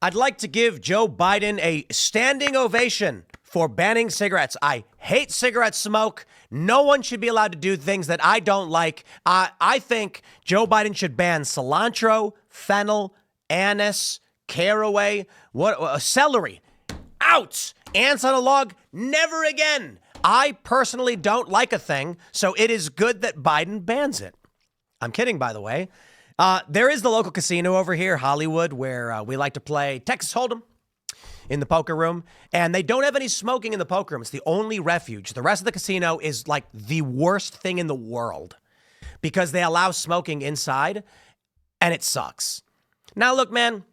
I'd like to give Joe Biden a standing ovation for banning cigarettes. I hate cigarette smoke. No one should be allowed to do things that I don't like. I think Joe Biden should ban cilantro, fennel, anise, caraway, celery. Out! Ants on a log, never again. I personally don't like a thing, so it is good that Biden bans it. I'm kidding, by the way. There is the local casino over here, Hollywood, where we like to play Texas Hold'em in the poker room. And they don't have any smoking in the poker room. It's the only refuge. The rest of the casino is like the worst thing in the world because they allow smoking inside, and it sucks. Now, look, man,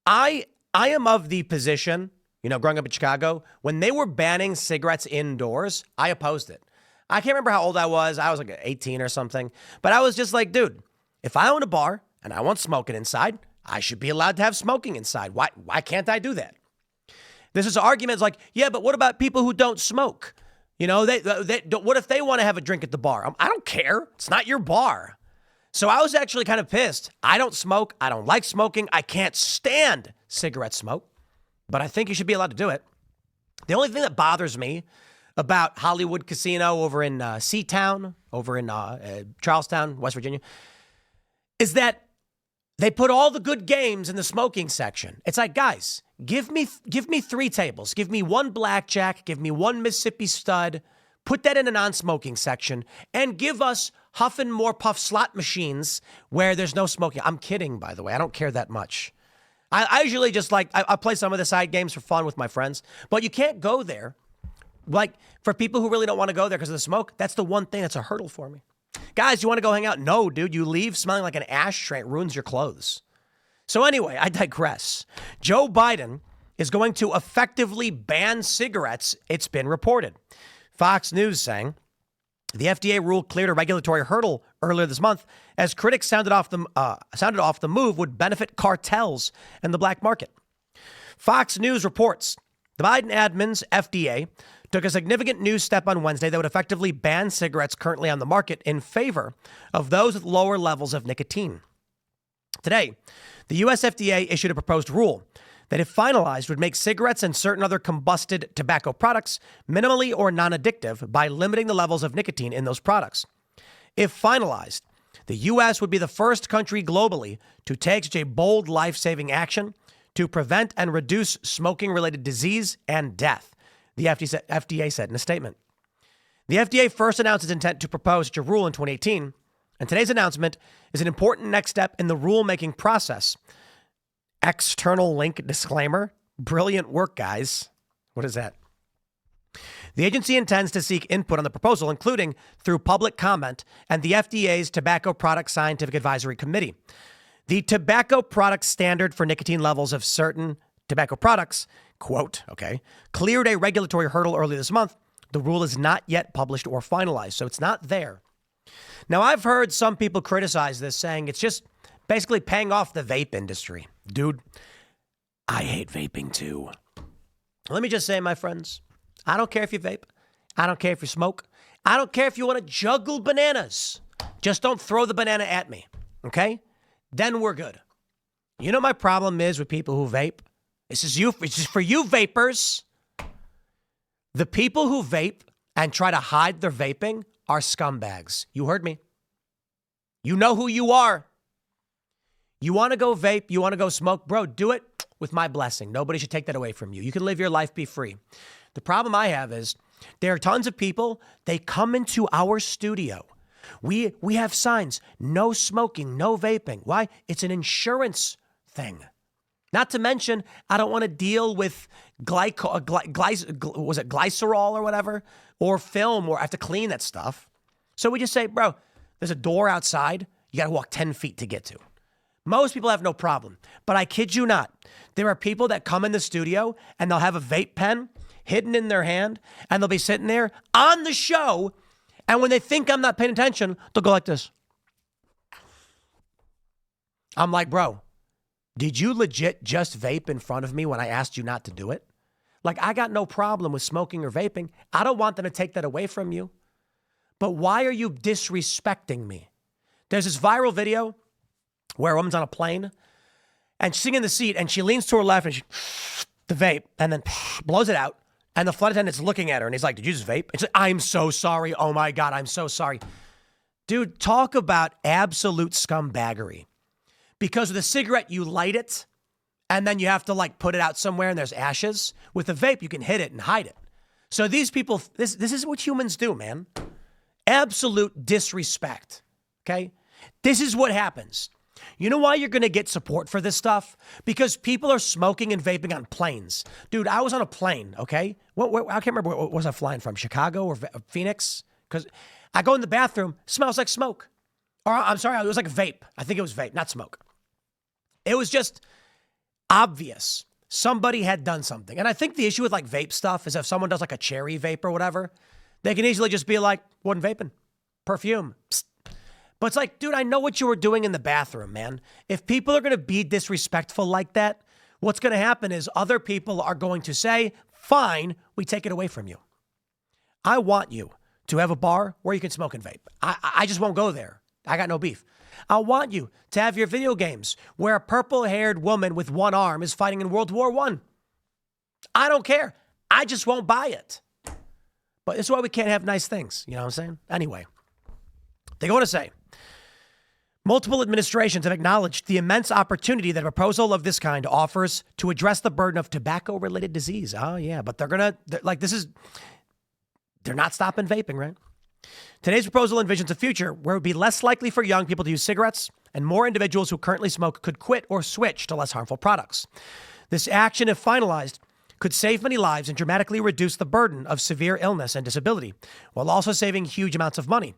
I am of the position, growing up in Chicago, when they were banning cigarettes indoors, I opposed it. I can't remember how old I was. I was like 18 or something. But I was just like, dude, if I own a bar and I want smoking inside, I should be allowed to have smoking inside. Why can't I do that? This is arguments like, yeah, but what about people who don't smoke? What if they want to have a drink at the bar? I don't care. It's not your bar. So I was actually kind of pissed. I don't smoke. I don't like smoking. I can't stand cigarette smoke, but I think you should be allowed to do it. The only thing that bothers me about Hollywood Casino over in Seatown, over in Charlestown, West Virginia, is that they put all the good games in the smoking section. It's like, guys, give me 3 tables. Give me 1 blackjack. Give me 1 Mississippi stud. Put that in a non-smoking section and give us Huff and More Puff slot machines where there's no smoking. I'm kidding, by the way. I don't care that much. I usually just I play some of the side games for fun with my friends, but you can't go there. Like, for people who really don't want to go there because of the smoke, that's the one thing that's a hurdle for me. Guys, you want to go hang out? No, dude, you leave smelling like an ashtray. It ruins your clothes. So anyway, I digress. Joe Biden is going to effectively ban cigarettes, it's been reported. Fox News saying the FDA rule cleared a regulatory hurdle earlier this month as critics sounded off the move would benefit cartels and the black market. Fox News reports the Biden admin's FDA took a significant new step on Wednesday that would effectively ban cigarettes currently on the market in favor of those with lower levels of nicotine. Today, the U.S. FDA issued a proposed rule that, if finalized, would make cigarettes and certain other combusted tobacco products minimally or non-addictive by limiting the levels of nicotine in those products. If finalized, the U.S. would be the first country globally to take such a bold life-saving action to prevent and reduce smoking-related disease and death, the FDA said in a statement. The FDA first announced its intent to propose such a rule in 2018, and today's announcement is an important next step in the rulemaking process. External link disclaimer. Brilliant work, guys. What is that? The agency intends to seek input on the proposal, including through public comment and the FDA's Tobacco Product Scientific Advisory Committee. The Tobacco Product Standard for nicotine levels of certain tobacco products, cleared a regulatory hurdle early this month. The rule is not yet published or finalized, so it's not there. Now, I've heard some people criticize this, saying it's just basically paying off the vape industry. Dude, I hate vaping too. Let me just say, my friends, I don't care if you vape. I don't care if you smoke. I don't care if you want to juggle bananas. Just don't throw the banana at me, okay? Then we're good. You know my problem is with people who vape? It's just for you vapors. The people who vape and try to hide their vaping are scumbags. You heard me. You know who you are. You want to go vape, you want to go smoke, bro, do it with my blessing. Nobody should take that away from you. You can live your life, be free. The problem I have is there are tons of people, they come into our studio. We have signs, no smoking, no vaping. Why? It's an insurance thing. Not to mention, I don't want to deal with glycerol or whatever, or film, or I have to clean that stuff. So we just say, bro, there's a door outside. You got to walk 10 feet to get to. Most people have no problem, but I kid you not. There are people that come in the studio and they'll have a vape pen hidden in their hand and they'll be sitting there on the show. And when they think I'm not paying attention, they'll go like this. I'm like, bro, did you legit just vape in front of me when I asked you not to do it? Like, I got no problem with smoking or vaping. I don't want them to take that away from you. But why are you disrespecting me? There's this viral video where a woman's on a plane And she's sitting in the seat, and she leans to her left, and she the vape, and then blows it out. And the flight attendant's looking at her, and he's like, did you just vape? And she's like, I'm so sorry. Oh, my God, I'm so sorry. Dude, talk about absolute scumbaggery. Because with a cigarette, you light it, and then you have to, like, put it out somewhere, and there's ashes. With a vape, you can hit it and hide it. So these people, this is what humans do, man. Absolute disrespect, okay? This is what happens. You know why you're going to get support for this stuff? Because people are smoking and vaping on planes. Dude, I was on a plane, okay? I can't remember where was I flying from, Chicago or Phoenix? Because I go in the bathroom, smells like smoke. Or I'm sorry, it was like a vape. I think it was vape, not smoke. It was just obvious. Somebody had done something. And I think the issue with like vape stuff is if someone does like a cherry vape or whatever, they can easily just be like, wasn't vaping. Perfume. Psst. But it's like, dude, I know what you were doing in the bathroom, man. If people are going to be disrespectful like that, what's going to happen is other people are going to say, fine, we take it away from you. I want you to have a bar where you can smoke and vape. I just won't go there. I got no beef. I want you to have your video games where a purple-haired woman with one arm is fighting in World War I. I don't care. I just won't buy it. But this is why we can't have nice things. You know what I'm saying? Anyway, they go on to say, multiple administrations have acknowledged the immense opportunity that a proposal of this kind offers to address the burden of tobacco-related disease. Oh, yeah, but they're not stopping vaping, right? Today's proposal envisions a future where it would be less likely for young people to use cigarettes, and more individuals who currently smoke could quit or switch to less harmful products. This action, if finalized, could save many lives and dramatically reduce the burden of severe illness and disability, while also saving huge amounts of money.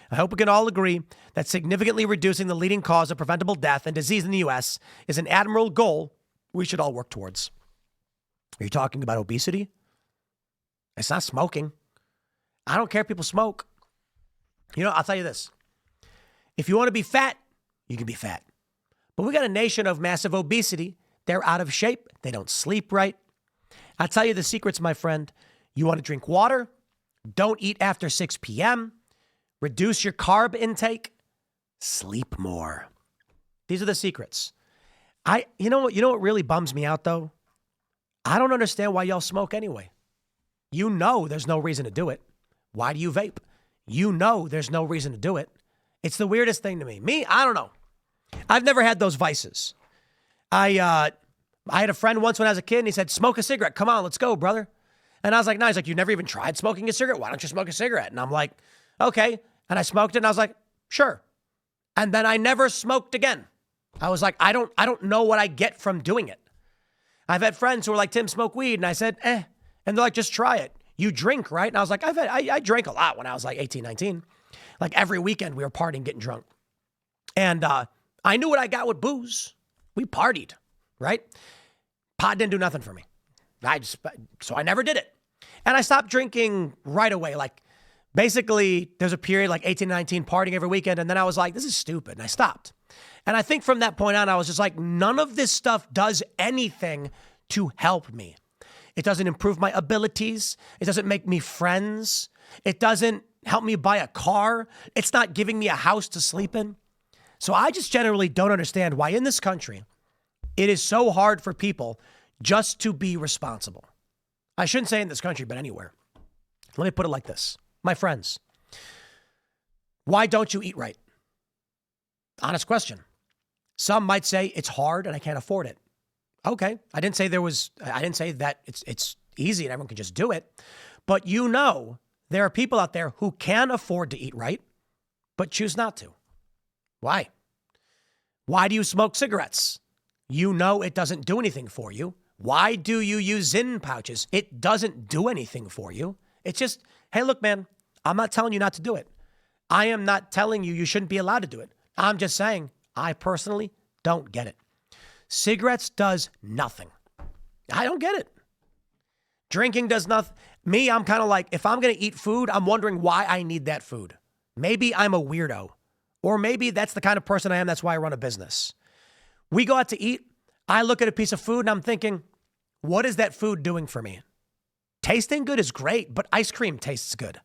I hope we can all agree that significantly reducing the leading cause of preventable death and disease in the U.S. is an admirable goal we should all work towards. Are you talking about obesity? It's not smoking. I don't care if people smoke. You know, I'll tell you this. If you want to be fat, you can be fat. But we got a nation of massive obesity. They're out of shape. They don't sleep right. I'll tell you the secrets, my friend. You want to drink water. Don't eat after 6 p.m. Reduce your carb intake. Sleep more. These are the secrets. You know what really bums me out, though? I don't understand why y'all smoke anyway. You know there's no reason to do it. Why do you vape? You know there's no reason to do it. It's the weirdest thing to me. I don't know. I've never had those vices. I had a friend once when I was a kid, and he said, smoke a cigarette. Come on, let's go, brother. And I was like, no. He's like, you never even tried smoking a cigarette? Why don't you smoke a cigarette? And I'm like, okay. And I smoked it, and I was like, sure. And then I never smoked again. I was like, I don't know what I get from doing it. I've had friends who were like, Tim, smoke weed. And I said, eh. And they're like, just try it. You drink, right? And I was like, I drank a lot when I was like 18, 19. Like every weekend we were partying, getting drunk. And I knew what I got with booze. We partied, right? Pot didn't do nothing for me. So I never did it. And I stopped drinking right away. Like basically there's a period like 18, 19 partying every weekend. And then I was like, this is stupid. And I stopped. And I think from that point on, I was just like, none of this stuff does anything to help me. It doesn't improve my abilities. It doesn't make me friends. It doesn't help me buy a car. It's not giving me a house to sleep in. So I just generally don't understand why in this country it is so hard for people just to be responsible. I shouldn't say in this country, but anywhere. Let me put it like this. My friends, why don't you eat right? Honest question. Some might say it's hard and I can't afford it. Okay. I didn't say that it's easy and everyone can just do it. But you know, there are people out there who can afford to eat right, but choose not to. Why? Why do you smoke cigarettes? You know it doesn't do anything for you. Why do you use Zyn pouches? It doesn't do anything for you. It's just, hey, look, man, I'm not telling you not to do it. I am not telling you shouldn't be allowed to do it. I'm just saying, I personally don't get it. Cigarettes does nothing. I don't get it. Drinking does nothing. Me, I'm kind of like, if I'm going to eat food, I'm wondering why I need that food. Maybe I'm a weirdo. Or maybe that's the kind of person I am. That's why I run a business. We go out to eat. I look at a piece of food and I'm thinking, what is that food doing for me? Tasting good is great, but ice cream tastes good.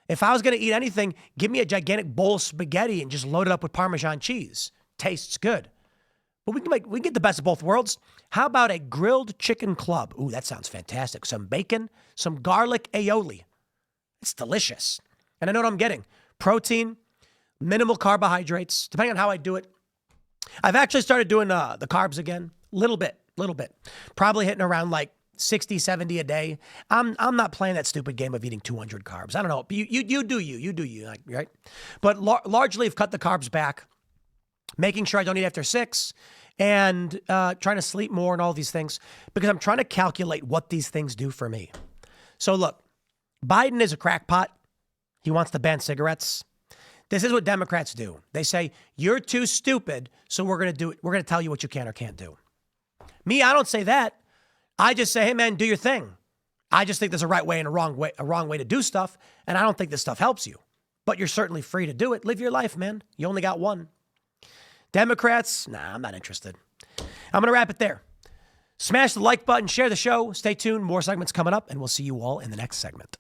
If I was going to eat anything, give me a gigantic bowl of spaghetti and just load it up with Parmesan cheese. Tastes good. But we can get the best of both worlds. How about a grilled chicken club? Ooh, that sounds fantastic. Some bacon, some garlic aioli. It's delicious. And I know what I'm getting. Protein, minimal carbohydrates, depending on how I do it. I've actually started doing the carbs again. Little bit. Probably hitting around like 60, 70 a day. I'm not playing that stupid game of eating 200 carbs. I don't know. You do you, right? But largely I've cut the carbs back, making sure I don't eat after 6 and trying to sleep more and all these things because I'm trying to calculate what these things do for me. So look, Biden is a crackpot. He wants to ban cigarettes. This is what Democrats do. They say, you're too stupid, so we're going to do it. We're going to tell you what you can or can't do. Me, I don't say that. I just say, hey, man, do your thing. I just think there's a right way and a wrong way to do stuff, and I don't think this stuff helps you. But you're certainly free to do it. Live your life, man. You only got one. Democrats, nah, I'm not interested. I'm going to wrap it there. Smash the like button, share the show. Stay tuned. More segments coming up, and we'll see you all in the next segment.